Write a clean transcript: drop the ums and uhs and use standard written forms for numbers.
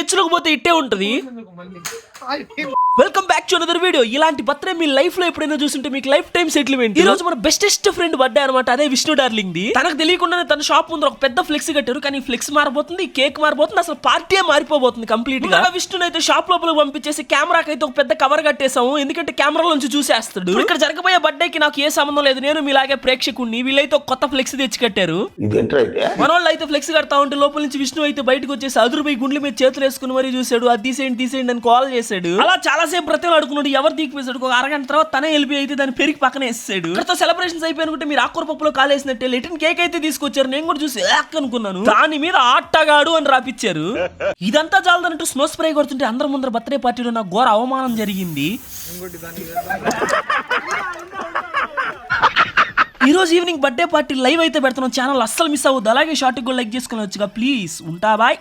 హెచ్చులకు పోతే ఇట్టే ఉంటది. Welcome back to another video. ఇలాంటి బర్త్డే మీ లైఫ్ లో ఎప్పుడైనా చూస్తుంటే మీకు లైఫ్ టైం సెటిల్మెంట్. ఈ రోజు మన బెస్టెస్ట్ ఫ్రెండ్ బర్త్డే అనమాట. అదే విష్ణు డార్లింగ్ ది. తనకు తెలియకుండానే తన షాప్ ముందు ఒక పెద్ద ఫ్లెక్స్ కట్టారు. కానీ ఫ్లెక్స్ మారిపోతుంది, కేక్ మారిపోతుంది, అసలు పార్టీ మారిపోతుంది కంప్లీట్ గా. విష్ణు అయితే షాప్ లోపల పంపించేసి కెమెరాకి అయితే ఒక పెద్ద కవర్ కట్టేసాము. ఎందుకంటే కెమెరా నుంచి చూసేస్తాడు. ఇక్కడ జరగబోయే బర్త్డేకి నాకు ఏ సంబంధం లేదు, నేను మీలాగే ప్రేక్షకుడిని. వీళ్ళైతే ఒక కొత్త ఫ్లెక్స్ తెచ్చి కట్టారు. మనోళ్ళు అయితే ఫ్లెక్స్ కడతా ఉంటే లోపల నుంచి విష్ణు అయితే బయటకు వచ్చేసి అదురుపోయి గుండెల మీద చేతులు వేసుకుని మరీ చూసాడు. అది తీసేయండి అని కాల్ చేశాడు. అలా చాలా సేపు బ్రతిలో అడుకున్నాడు. ఎవరు దిగిపోయాడు. ఒక అరగంట తర్వాత తనే వెళ్ళిపోయి అయితే దాన్ని పెరిగి పక్కన వేసాడు. ఇక్కడతో సెలబ్రేషన్స్ అయిపోయినట్టే మీరు ఆకుకూర పప్పులో కాలేసినట్టే లిటిన్ కేక్ అయితే తీసుకొచ్చారు. నేను కూడా చూసి అనుకున్నాను. దాని మీద ఆటగాడు అని రాపిచ్చారు. ఇదంతా చాలదన్నట్టు స్నో స్ప్రే కొడుతుంటే అందరి ముందర బర్త్డే పార్టీలో నాకు ఘోర అవమానం జరిగింది. ఈ రోజు ఈవినింగ్ బర్త్డే పార్టీ లైవ్ అయితే పెడుతున్నాం. ఛానల్ అస్సలు మిస్ అవ్వద్దు. అలాగే షార్ట్ కూడా లైక్ చేసుకుని వచ్చుగా ప్లీజ్. ఉంటా బాయ్.